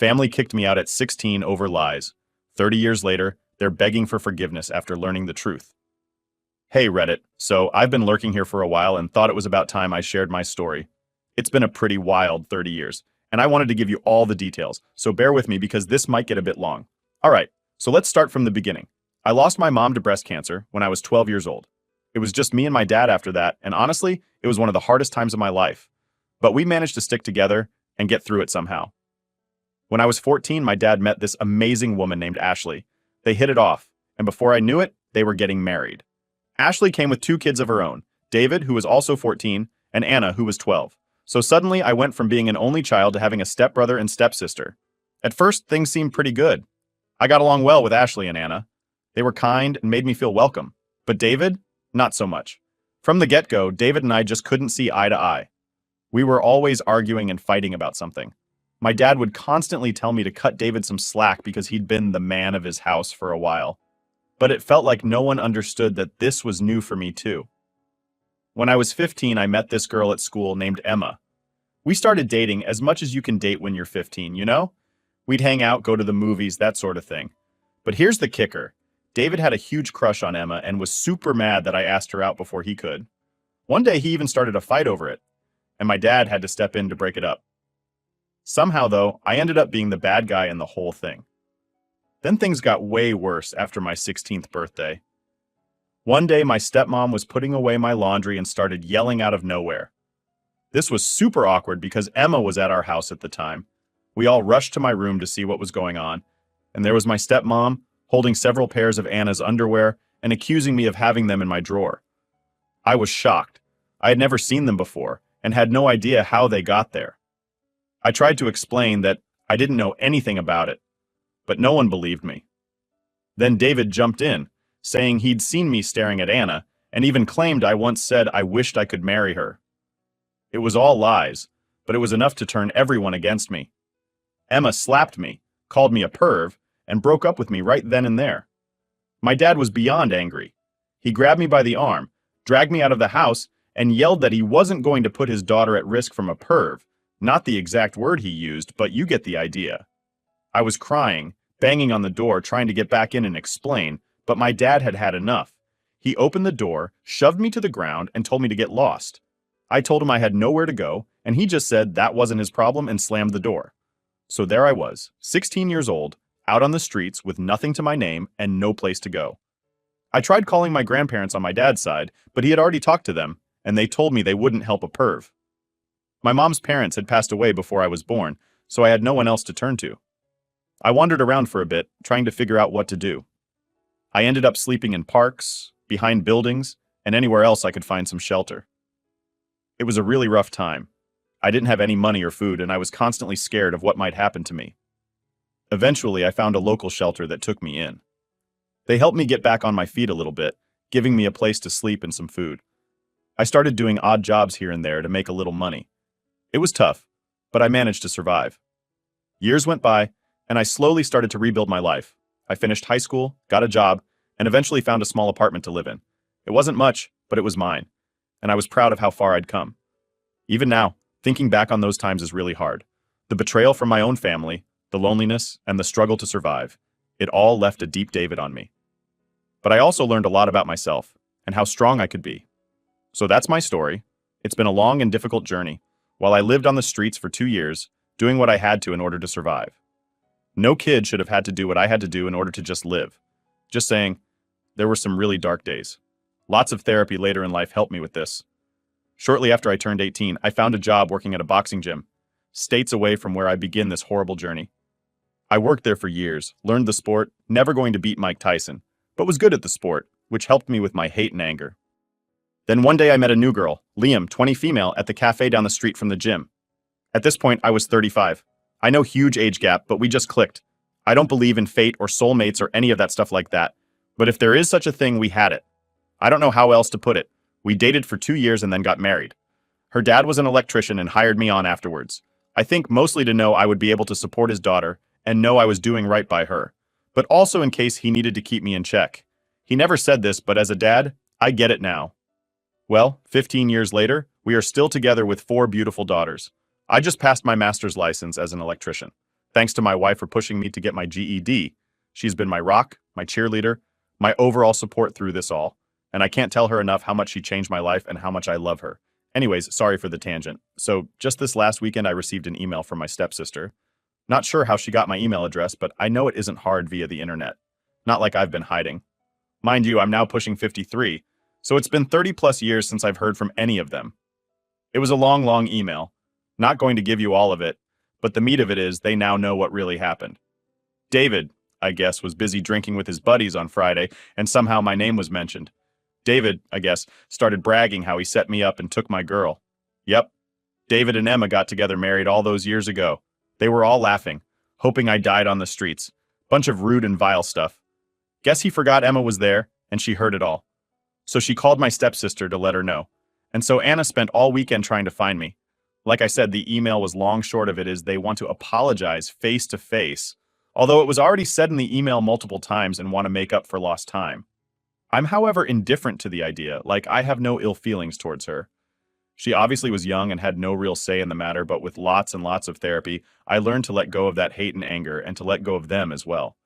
Family kicked me out at 16 over lies. 30 years later, they're begging for forgiveness after learning the truth. Hey Reddit, so I've been lurking here for a while and thought it was about time I shared my story. It's been a pretty wild 30 years, and I wanted to give you all the details, so bear with me because this might get a bit long. Alright, so let's start from the beginning. I lost my mom to breast cancer when I was 12 years old. It was just me and my dad after that, and honestly, it was one of the hardest times of my life. But we managed to stick together and get through it somehow. When I was 14, my dad met this amazing woman named Ashley. They hit it off, and before I knew it, they were getting married. Ashley came with 2 kids of her own, David, who was also 14, and Anna, who was 12. So suddenly, I went from being an only child to having a stepbrother and stepsister. At first, things seemed pretty good. I got along well with Ashley and Anna. They were kind and made me feel welcome. But David? Not so much. From the get-go, David and I just couldn't see eye to eye. We were always arguing and fighting about something. My dad would constantly tell me to cut David some slack because he'd been the man of his house for a while. But it felt like no one understood that this was new for me too. When I was 15, I met this girl at school named Emma. We started dating as much as you can date when you're 15, you know? We'd hang out, go to the movies, that sort of thing. But here's the kicker. David had a huge crush on Emma and was super mad that I asked her out before he could. One day he even started a fight over it, and my dad had to step in to break it up. Somehow, though, I ended up being the bad guy in the whole thing. Then things got way worse after my 16th birthday. One day, my stepmom was putting away my laundry and started yelling out of nowhere. This was super awkward because Emma was at our house at the time. We all rushed to my room to see what was going on, and there was my stepmom holding several pairs of Anna's underwear and accusing me of having them in my drawer. I was shocked. I had never seen them before and had no idea how they got there. I tried to explain that I didn't know anything about it, but no one believed me. Then David jumped in, saying he'd seen me staring at Anna, and even claimed I once said I wished I could marry her. It was all lies, but it was enough to turn everyone against me. Emma slapped me, called me a perv, and broke up with me right then and there. My dad was beyond angry. He grabbed me by the arm, dragged me out of the house, and yelled that he wasn't going to put his daughter at risk from a perv. Not the exact word he used, but you get the idea. I was crying, banging on the door, trying to get back in and explain, but my dad had had enough. He opened the door, shoved me to the ground, and told me to get lost. I told him I had nowhere to go, and he just said that wasn't his problem and slammed the door. So there I was, 16 years old, out on the streets with nothing to my name and no place to go. I tried calling my grandparents on my dad's side, but he had already talked to them, and they told me they wouldn't help a perv. My mom's parents had passed away before I was born, so I had no one else to turn to. I wandered around for a bit, trying to figure out what to do. I ended up sleeping in parks, behind buildings, and anywhere else I could find some shelter. It was a really rough time. I didn't have any money or food, and I was constantly scared of what might happen to me. Eventually, I found a local shelter that took me in. They helped me get back on my feet a little bit, giving me a place to sleep and some food. I started doing odd jobs here and there to make a little money. It was tough, but I managed to survive. Years went by, and I slowly started to rebuild my life. I finished high school, got a job, and eventually found a small apartment to live in. It wasn't much, but it was mine, and I was proud of how far I'd come. Even now, thinking back on those times is really hard. The betrayal from my own family, the loneliness, and the struggle to survive, it all left a deep David on me. But I also learned a lot about myself, and how strong I could be. So that's my story. It's been a long and difficult journey, while I lived on the streets for 2 years, doing what I had to in order to survive. No kid should have had to do what I had to do in order to just live. Just saying, there were some really dark days. Lots of therapy later in life helped me with this. Shortly after I turned 18, I found a job working at a boxing gym, states away from where I began this horrible journey. I worked there for years, learned the sport, never going to beat Mike Tyson, but was good at the sport, which helped me with my hate and anger. Then one day I met a new girl, Liam, 20 female, at the cafe down the street from the gym. At this point, I was 35. I know huge age gap, but we just clicked. I don't believe in fate or soulmates or any of that stuff like that. But if there is such a thing, we had it. I don't know how else to put it. We dated for 2 years and then got married. Her dad was an electrician and hired me on afterwards. I think mostly to know I would be able to support his daughter and know I was doing right by her, but also in case he needed to keep me in check. He never said this, but as a dad, I get it now. Well, 15 years later, we are still together with 4 beautiful daughters. I just passed my master's license as an electrician. Thanks to my wife for pushing me to get my GED. She's been my rock, my cheerleader, my overall support through this all. And I can't tell her enough how much she changed my life and how much I love her. Anyways, sorry for the tangent. So just this last weekend, I received an email from my stepsister. Not sure how she got my email address, but I know it isn't hard via the internet. Not like I've been hiding. Mind you, I'm now pushing 53, so it's been 30 plus years since I've heard from any of them. It was a long, long email. Not going to give you all of it, but the meat of it is they now know what really happened. David, I guess, was busy drinking with his buddies on Friday, and somehow my name was mentioned. David, I guess, started bragging how he set me up and took my girl. Yep, David and Emma got together married all those years ago. They were all laughing, hoping I died on the streets. Bunch of rude and vile stuff. Guess he forgot Emma was there, and she heard it all. So she called my stepsister to let her know. And so Anna spent all weekend trying to find me. Like I said, the email was long short of it is they want to apologize face to face, although it was already said in the email multiple times and want to make up for lost time. I'm, however, indifferent to the idea, like I have no ill feelings towards her. She obviously was young and had no real say in the matter, but with lots and lots of therapy, I learned to let go of that hate and anger and to let go of them as well.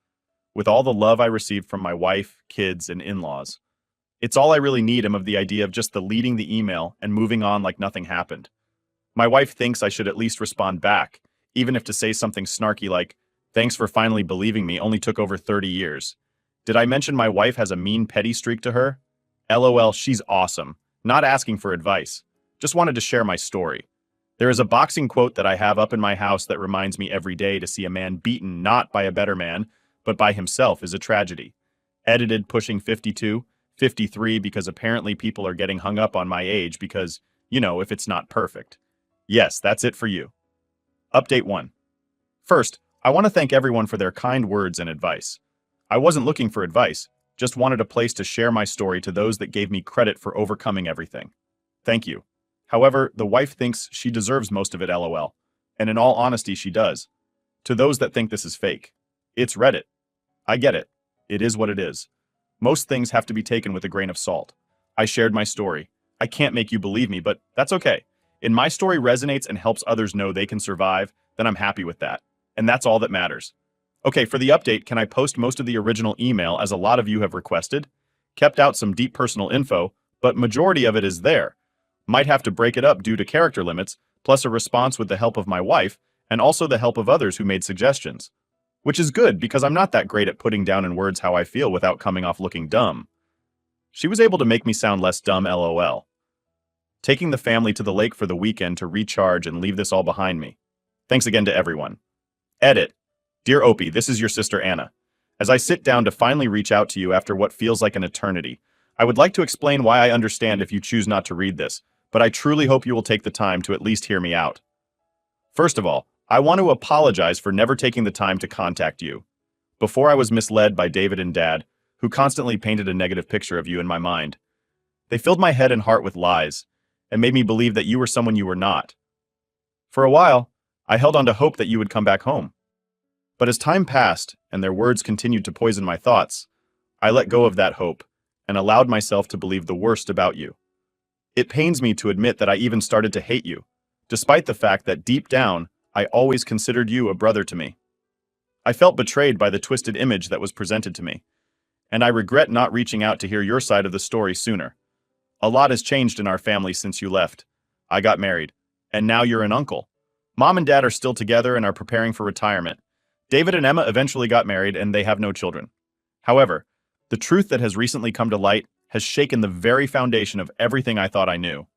With all the love I received from my wife, kids, and in-laws. It's all I really need of the idea of just deleting the email and moving on like nothing happened. My wife thinks I should at least respond back, even if to say something snarky like, "Thanks for finally believing me, only took over 30 years. Did I mention my wife has a mean petty streak to her? LOL, she's awesome. Not asking for advice. Just wanted to share my story. There is a boxing quote that I have up in my house that reminds me every day to see a man beaten not by a better man, but by himself is a tragedy. Edited pushing 52, 53 because apparently people are getting hung up on my age because, if it's not perfect. Yes, that's it for you. Update 1. First, I want to thank everyone for their kind words and advice. I wasn't looking for advice, just wanted a place to share my story to those that gave me credit for overcoming everything. Thank you. However, the wife thinks she deserves most of it, LOL. And in all honesty, she does. To those that think this is fake, it's Reddit. I get it. It is what it is. Most things have to be taken with a grain of salt. I shared my story. I can't make you believe me, but that's okay. If my story resonates and helps others know they can survive, then I'm happy with that. And that's all that matters. Okay, for the update, can I post most of the original email as a lot of you have requested? Kept out some deep personal info, but majority of it is there. Might have to break it up due to character limits, plus a response with the help of my wife, and also the help of others who made suggestions. Which is good, because I'm not that great at putting down in words how I feel without coming off looking dumb. She was able to make me sound less dumb, LOL. Taking the family to the lake for the weekend to recharge and leave this all behind me. Thanks again to everyone. Edit. Dear Opie, this is your sister Anna. As I sit down to finally reach out to you after what feels like an eternity, I would like to explain why I understand if you choose not to read this, but I truly hope you will take the time to at least hear me out. First of all, I want to apologize for never taking the time to contact you. Before I was misled by David and Dad, who constantly painted a negative picture of you in my mind. They filled my head and heart with lies, and made me believe that you were someone you were not. For a while, I held on to hope that you would come back home. But as time passed, and their words continued to poison my thoughts, I let go of that hope, and allowed myself to believe the worst about you. It pains me to admit that I even started to hate you, despite the fact that deep down, I always considered you a brother to me. I felt betrayed by the twisted image that was presented to me, and I regret not reaching out to hear your side of the story sooner. A lot has changed in our family since you left. I got married, and now you're an uncle. Mom and Dad are still together and are preparing for retirement. David and Emma eventually got married and they have no children. However, the truth that has recently come to light has shaken the very foundation of everything I thought I knew.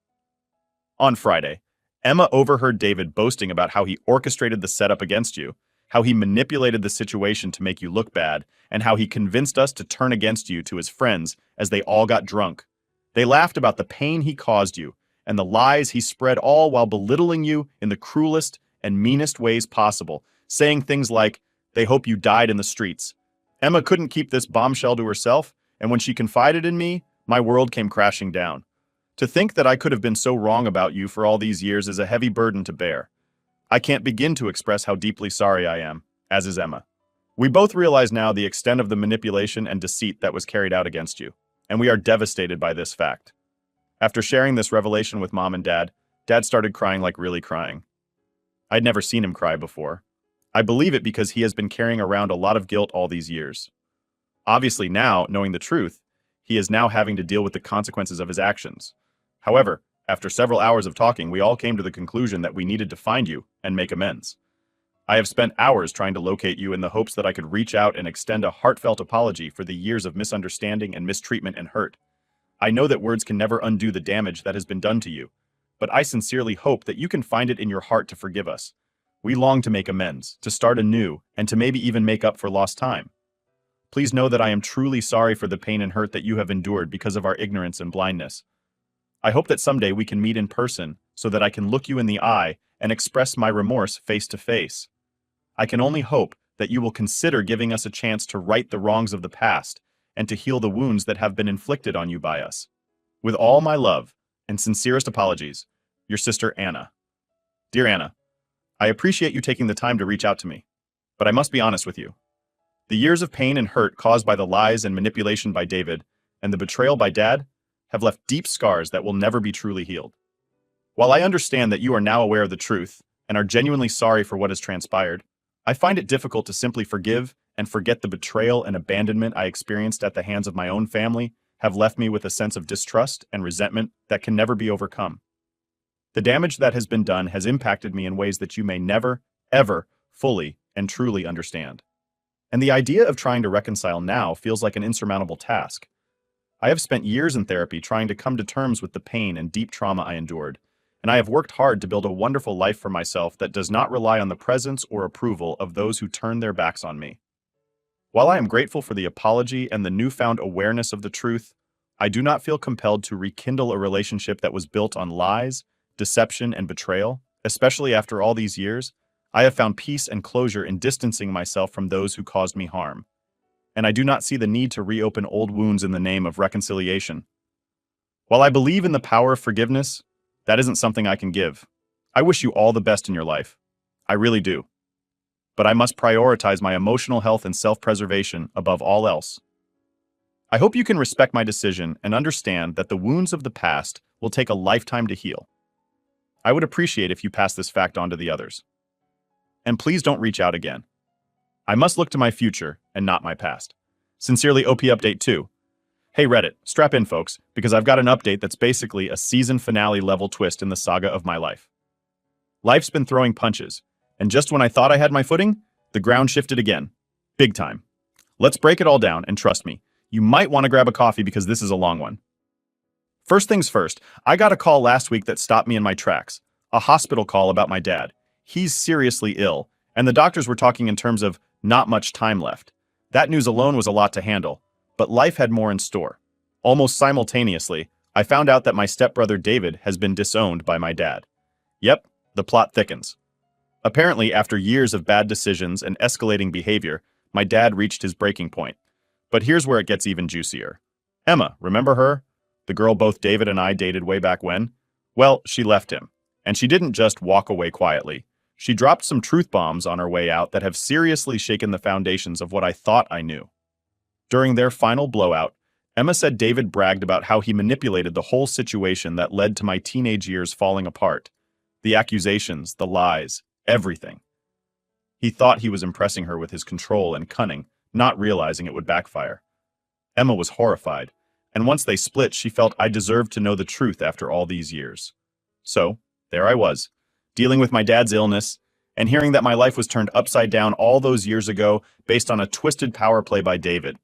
On Friday, Emma overheard David boasting about how he orchestrated the setup against you, how he manipulated the situation to make you look bad, and how he convinced us to turn against you to his friends as they all got drunk. They laughed about the pain he caused you and the lies he spread, all while belittling you in the cruelest and meanest ways possible, saying things like, "They hope you died in the streets." Emma couldn't keep this bombshell to herself, and when she confided in me, my world came crashing down. To think that I could have been so wrong about you for all these years is a heavy burden to bear. I can't begin to express how deeply sorry I am, as is Emma. We both realize now the extent of the manipulation and deceit that was carried out against you, and we are devastated by this fact. After sharing this revelation with Mom and Dad, Dad started crying, like really crying. I'd never seen him cry before. I believe it because he has been carrying around a lot of guilt all these years. Obviously now, knowing the truth, he is now having to deal with the consequences of his actions. However, after several hours of talking, we all came to the conclusion that we needed to find you and make amends. I have spent hours trying to locate you in the hopes that I could reach out and extend a heartfelt apology for the years of misunderstanding and mistreatment and hurt. I know that words can never undo the damage that has been done to you, but I sincerely hope that you can find it in your heart to forgive us. We long to make amends, to start anew, and to maybe even make up for lost time. Please know that I am truly sorry for the pain and hurt that you have endured because of our ignorance and blindness. I hope that someday we can meet in person so that I can look you in the eye and express my remorse face to face. I can only hope that you will consider giving us a chance to right the wrongs of the past and to heal the wounds that have been inflicted on you by us. With all my love and sincerest apologies, your sister Anna. Dear Anna, I appreciate you taking the time to reach out to me, but I must be honest with you. The years of pain and hurt caused by the lies and manipulation by David and the betrayal by Dad have left deep scars that will never be truly healed. While I understand that you are now aware of the truth and are genuinely sorry for what has transpired, I find it difficult to simply forgive and forget the betrayal and abandonment I experienced at the hands of my own family have left me with a sense of distrust and resentment that can never be overcome. The damage that has been done has impacted me in ways that you may never, ever fully and truly understand. And the idea of trying to reconcile now feels like an insurmountable task. I have spent years in therapy trying to come to terms with the pain and deep trauma I endured, and I have worked hard to build a wonderful life for myself that does not rely on the presence or approval of those who turn their backs on me. While I am grateful for the apology and the newfound awareness of the truth, I do not feel compelled to rekindle a relationship that was built on lies, deception, and betrayal. Especially after all these years, I have found peace and closure in distancing myself from those who caused me harm. And I do not see the need to reopen old wounds in the name of reconciliation. While I believe in the power of forgiveness, that isn't something I can give. I wish you all the best in your life. I really do. But I must prioritize my emotional health and self-preservation above all else. I hope you can respect my decision and understand that the wounds of the past will take a lifetime to heal. I would appreciate if you pass this fact on to the others. And please don't reach out again. I must look to my future and not my past. Sincerely, OP Update 2. Hey Reddit, strap in folks, because I've got an update that's basically a season finale level twist in the saga of my life. Life's been throwing punches, and just when I thought I had my footing, the ground shifted again. Big time. Let's break it all down, and trust me, you might want to grab a coffee because this is a long one. First things first, I got a call last week that stopped me in my tracks. A hospital call about my dad. He's seriously ill, and the doctors were talking in terms of not much time left. That news alone was a lot to handle, but life had more in store. Almost simultaneously, I found out that my stepbrother David has been disowned by my dad. Yep, the plot thickens. Apparently, after years of bad decisions and escalating behavior, my dad reached his breaking point. But here's where it gets even juicier. Emma, remember her? The girl both David and I dated way back when? Well, she left him. And she didn't just walk away quietly. She dropped some truth bombs on her way out that have seriously shaken the foundations of what I thought I knew. During their final blowout, Emma said David bragged about how he manipulated the whole situation that led to my teenage years falling apart. The accusations, the lies, everything. He thought he was impressing her with his control and cunning, not realizing it would backfire. Emma was horrified, and once they split, she felt I deserved to know the truth after all these years. So, there I was, dealing with my dad's illness, and hearing that my life was turned upside down all those years ago based on a twisted power play by David.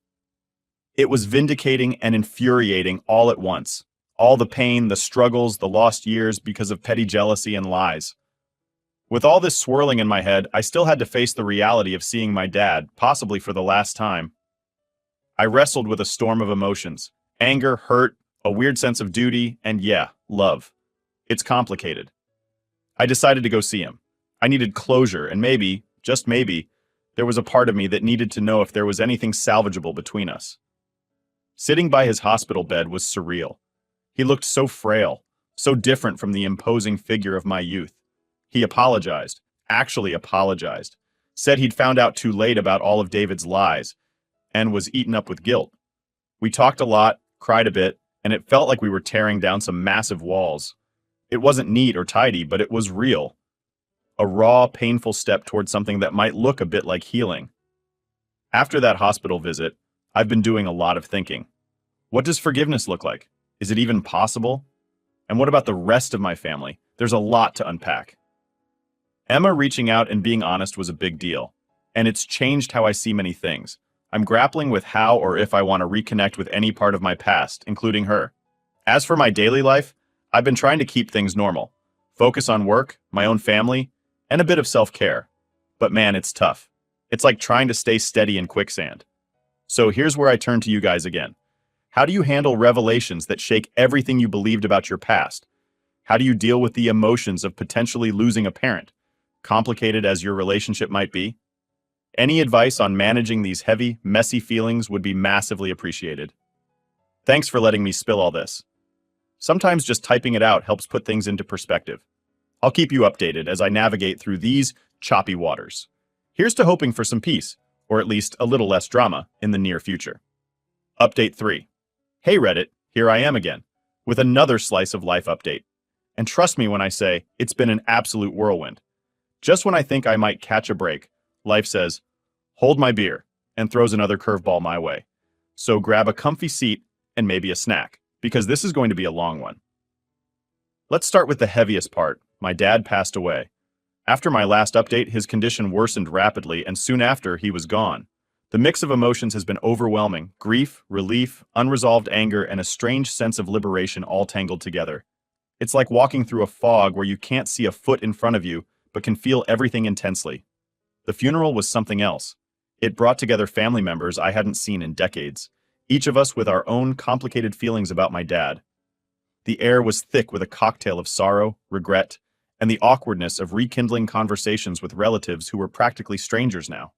It was vindicating and infuriating all at once. All the pain, the struggles, the lost years because of petty jealousy and lies. With all this swirling in my head, I still had to face the reality of seeing my dad, possibly for the last time. I wrestled with a storm of emotions. Anger, hurt, a weird sense of duty, and yeah, love. It's complicated. I decided to go see him. I needed closure, and maybe, just maybe, there was a part of me that needed to know if there was anything salvageable between us. Sitting by his hospital bed was surreal. He looked so frail, so different from the imposing figure of my youth. He apologized, actually apologized, said he'd found out too late about all of David's lies, and was eaten up with guilt. We talked a lot, cried a bit, and it felt like we were tearing down some massive walls. It wasn't neat or tidy, but it was real. a raw, painful step towards something that might look a bit like healing. After that hospital visit, I've been doing a lot of thinking. What does forgiveness look like? Is it even possible? And what about the rest of my family? There's a lot to unpack. Emma reaching out and being honest was a big deal, and it's changed how I see many things. I'm grappling with how or if I want to reconnect with any part of my past, including her. As for my daily life, I've been trying to keep things normal, focus on work, my own family, and a bit of self-care. But man, it's tough. It's like trying to stay steady in quicksand. So here's where I turn to you guys again. How do you handle revelations that shake everything you believed about your past? How do you deal with the emotions of potentially losing a parent, complicated as your relationship might be? Any advice on managing these heavy, messy feelings would be massively appreciated. Thanks for letting me spill all this. Sometimes just typing it out helps put things into perspective. I'll keep you updated as I navigate through these choppy waters. Here's to hoping for some peace, or at least a little less drama, in the near future. Update 3. Hey Reddit, here I am again, with another slice of life update. And trust me when I say, it's been an absolute whirlwind. Just when I think I might catch a break, life says, hold my beer, and throws another curveball my way. So grab a comfy seat and maybe a snack, because this is going to be a long one. Let's start with the heaviest part. My dad passed away. After my last update, his condition worsened rapidly, and soon after, he was gone. The mix of emotions has been overwhelming: grief, relief, unresolved anger, and a strange sense of liberation all tangled together. It's like walking through a fog where you can't see a foot in front of you, but can feel everything intensely. The funeral was something else. It brought together family members I hadn't seen in decades, each of us with our own complicated feelings about my dad. The air was thick with a cocktail of sorrow, regret, and the awkwardness of rekindling conversations with relatives who were practically strangers now.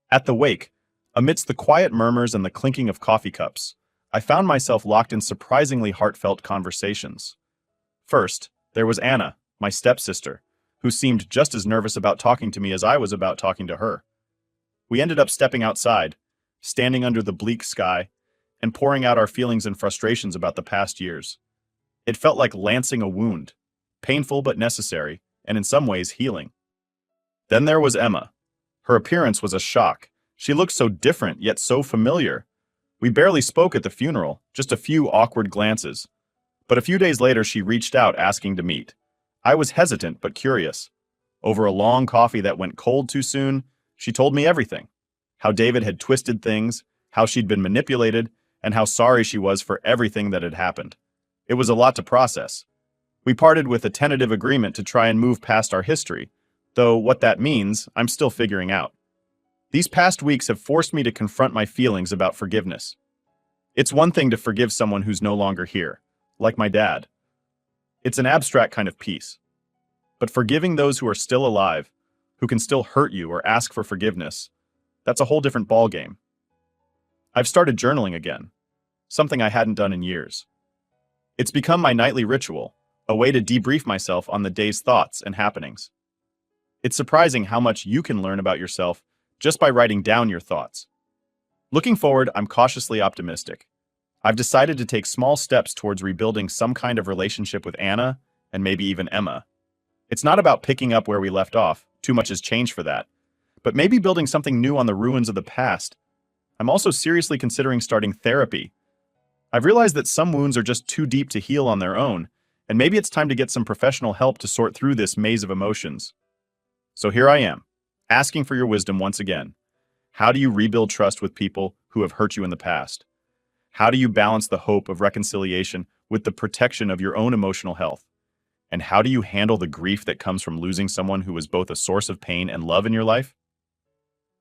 At the wake, amidst the quiet murmurs and the clinking of coffee cups, I found myself locked in surprisingly heartfelt conversations. First, there was Anna, my stepsister, who seemed just as nervous about talking to me as I was about talking to her. We ended up stepping outside, standing under the bleak sky, and pouring out our feelings and frustrations about the past years. It felt like lancing a wound, painful but necessary, and in some ways healing. Then there was Emma. Her appearance was a shock. She looked so different, yet so familiar. We barely spoke at the funeral, just a few awkward glances. But a few days later, she reached out asking to meet. I was hesitant but curious. Over a long coffee that went cold too soon, she told me everything. How David had twisted things, how she'd been manipulated, and how sorry she was for everything that had happened. It was a lot to process. We parted with a tentative agreement to try and move past our history, though what that means, I'm still figuring out. These past weeks have forced me to confront my feelings about forgiveness. It's one thing to forgive someone who's no longer here, like my dad. It's an abstract kind of peace. But forgiving those who are still alive, who can still hurt you or ask for forgiveness, that's a whole different ballgame. I've started journaling again, something I hadn't done in years. It's become my nightly ritual, a way to debrief myself on the day's thoughts and happenings. It's surprising how much you can learn about yourself just by writing down your thoughts. Looking forward, I'm cautiously optimistic. I've decided to take small steps towards rebuilding some kind of relationship with Anna, and maybe even Emma. It's not about picking up where we left off, too much has changed for that, but maybe building something new on the ruins of the past. I'm also seriously considering starting therapy. I've realized that some wounds are just too deep to heal on their own, and maybe it's time to get some professional help to sort through this maze of emotions. So here I am, asking for your wisdom once again. How do you rebuild trust with people who have hurt you in the past? How do you balance the hope of reconciliation with the protection of your own emotional health? And how do you handle the grief that comes from losing someone who was both a source of pain and love in your life?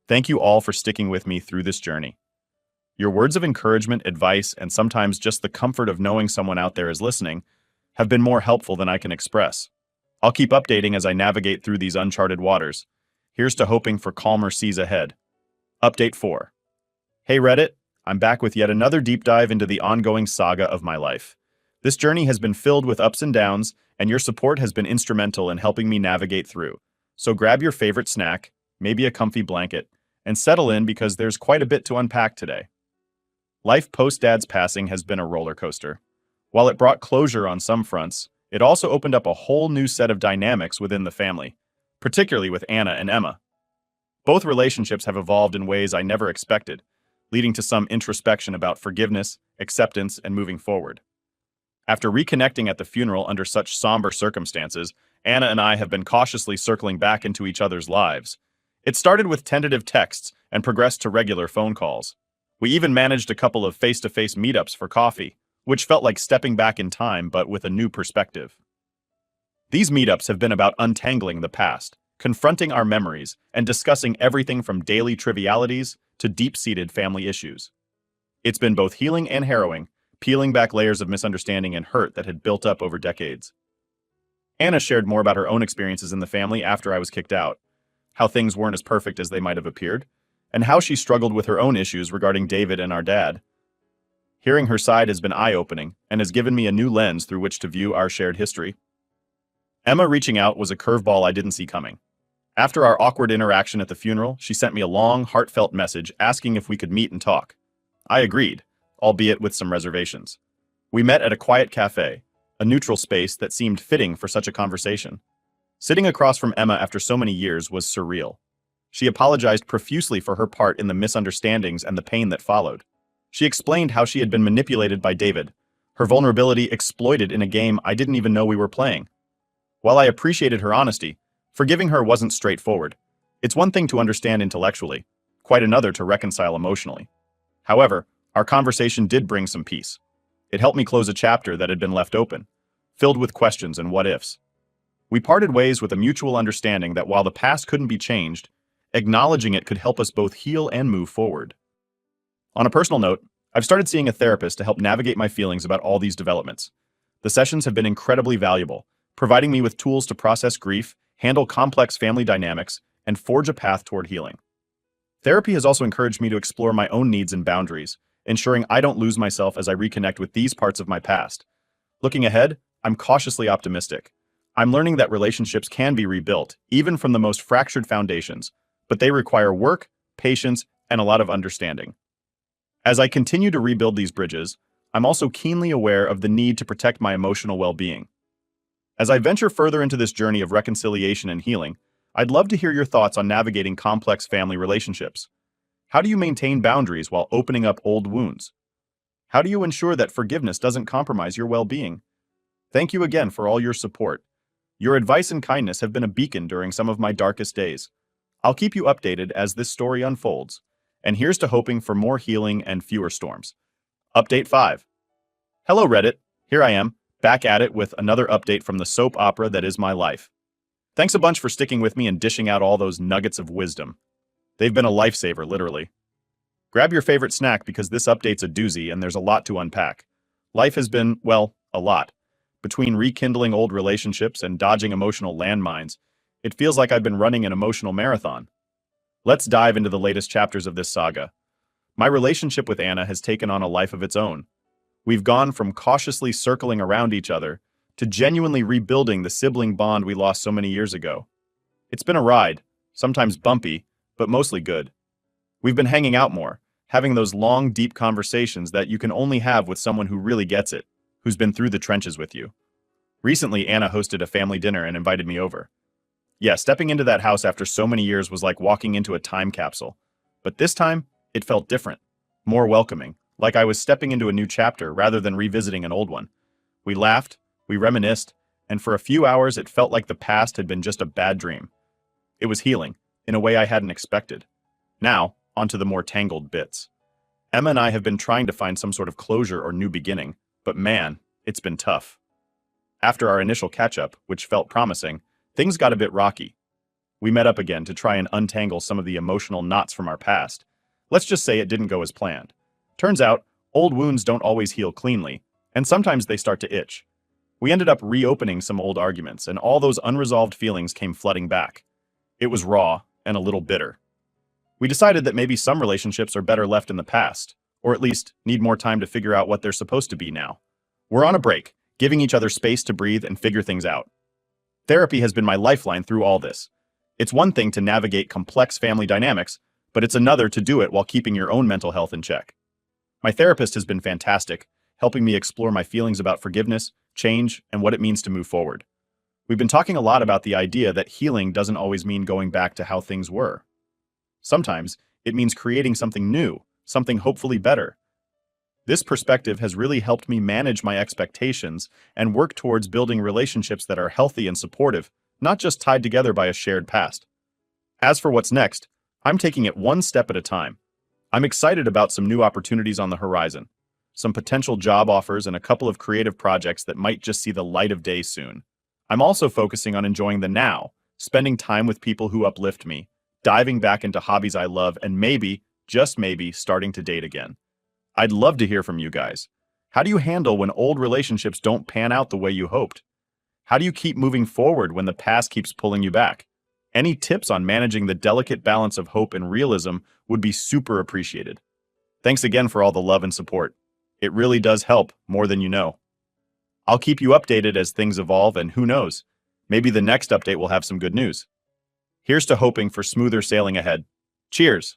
Thank you all for sticking with me through this journey. Your words of encouragement, advice, and sometimes just the comfort of knowing someone out there is listening have been more helpful than I can express. I'll keep updating as I navigate through these uncharted waters. Here's to hoping for calmer seas ahead. Update 4. Hey Reddit, I'm back with yet another deep dive into the ongoing saga of my life. This journey has been filled with ups and downs, and your support has been instrumental in helping me navigate through. So grab your favorite snack, maybe a comfy blanket, and settle in because there's quite a bit to unpack today. Life post-Dad's passing has been a roller coaster. While it brought closure on some fronts, it also opened up a whole new set of dynamics within the family. particularly with Anna and Emma. Both relationships have evolved in ways I never expected, leading to some introspection about forgiveness, acceptance, and moving forward. After reconnecting at the funeral under such somber circumstances, Anna and I have been cautiously circling back into each other's lives. It started with tentative texts and progressed to regular phone calls. We even managed a couple of face-to-face meetups for coffee, which felt like stepping back in time but with a new perspective. These meetups have been about untangling the past, confronting our memories, and discussing everything from daily trivialities to deep-seated family issues. It's been both healing and harrowing, peeling back layers of misunderstanding and hurt that had built up over decades. Anna shared more about her own experiences in the family after I was kicked out, how things weren't as perfect as they might have appeared, and how she struggled with her own issues regarding David and our dad. Hearing her side has been eye-opening and has given me a new lens through which to view our shared history. Emma reaching out was a curveball I didn't see coming. After our awkward interaction at the funeral, she sent me a long, heartfelt message asking if we could meet and talk. I agreed, albeit with some reservations. We met at a quiet cafe, a neutral space that seemed fitting for such a conversation. Sitting across from Emma after so many years was surreal. She apologized profusely for her part in the misunderstandings and the pain that followed. She explained how she had been manipulated by David, her vulnerability exploited in a game I didn't even know we were playing. While I appreciated her honesty, forgiving her wasn't straightforward. It's one thing to understand intellectually, quite another to reconcile emotionally. However, our conversation did bring some peace. It helped me close a chapter that had been left open, filled with questions and what-ifs. We parted ways with a mutual understanding that while the past couldn't be changed, acknowledging it could help us both heal and move forward. On a personal note, I've started seeing a therapist to help navigate my feelings about all these developments. The sessions have been incredibly valuable, providing me with tools to process grief, handle complex family dynamics, and forge a path toward healing. Therapy has also encouraged me to explore my own needs and boundaries, ensuring I don't lose myself as I reconnect with these parts of my past. Looking ahead, I'm cautiously optimistic. I'm learning that relationships can be rebuilt, even from the most fractured foundations, but they require work, patience, and a lot of understanding. As I continue to rebuild these bridges, I'm also keenly aware of the need to protect my emotional well-being. As I venture further into this journey of reconciliation and healing, I'd love to hear your thoughts on navigating complex family relationships. How do you maintain boundaries while opening up old wounds? How do you ensure that forgiveness doesn't compromise your well-being? Thank you again for all your support. Your advice and kindness have been a beacon during some of my darkest days. I'll keep you updated as this story unfolds. And here's to hoping for more healing and fewer storms. Update 5. Hello Reddit, here I am, back at it with another update from the soap opera that is my life. Thanks a bunch for sticking with me and dishing out all those nuggets of wisdom. They've been a lifesaver, literally. Grab your favorite snack because this update's a doozy and there's a lot to unpack. Life has been, well, a lot. Between rekindling old relationships and dodging emotional landmines, it feels like I've been running an emotional marathon. Let's dive into the latest chapters of this saga. My relationship with Anna has taken on a life of its own. We've gone from cautiously circling around each other to genuinely rebuilding the sibling bond we lost so many years ago. It's been a ride, sometimes bumpy, but mostly good. We've been hanging out more, having those long, deep conversations that you can only have with someone who really gets it, who's been through the trenches with you. Recently, Anna hosted a family dinner and invited me over. Yeah, stepping into that house after so many years was like walking into a time capsule. But this time, it felt different, more welcoming, like I was stepping into a new chapter rather than revisiting an old one. We laughed, we reminisced, and for a few hours it felt like the past had been just a bad dream. It was healing, in a way I hadn't expected. Now, onto the more tangled bits. Emma and I have been trying to find some sort of closure or new beginning, but man, it's been tough. After our initial catch-up, which felt promising, things got a bit rocky. We met up again to try and untangle some of the emotional knots from our past. Let's just say it didn't go as planned. Turns out, old wounds don't always heal cleanly, and sometimes they start to itch. We ended up reopening some old arguments, and all those unresolved feelings came flooding back. It was raw and a little bitter. We decided that maybe some relationships are better left in the past, or at least need more time to figure out what they're supposed to be now. We're on a break, giving each other space to breathe and figure things out. Therapy has been my lifeline through all this. It's one thing to navigate complex family dynamics, but it's another to do it while keeping your own mental health in check. My therapist has been fantastic, helping me explore my feelings about forgiveness, change, and what it means to move forward. We've been talking a lot about the idea that healing doesn't always mean going back to how things were. Sometimes it means creating something new, something hopefully better. This perspective has really helped me manage my expectations and work towards building relationships that are healthy and supportive, not just tied together by a shared past. As for what's next, I'm taking it one step at a time. I'm excited about some new opportunities on the horizon, some potential job offers and a couple of creative projects that might just see the light of day soon. I'm also focusing on enjoying the now, spending time with people who uplift me, diving back into hobbies I love, and maybe, just maybe, starting to date again. I'd love to hear from you guys. How do you handle when old relationships don't pan out the way you hoped? How do you keep moving forward when the past keeps pulling you back? Any tips on managing the delicate balance of hope and realism would be super appreciated. Thanks again for all the love and support. It really does help, more than you know. I'll keep you updated as things evolve, and who knows, maybe the next update will have some good news. Here's to hoping for smoother sailing ahead. Cheers!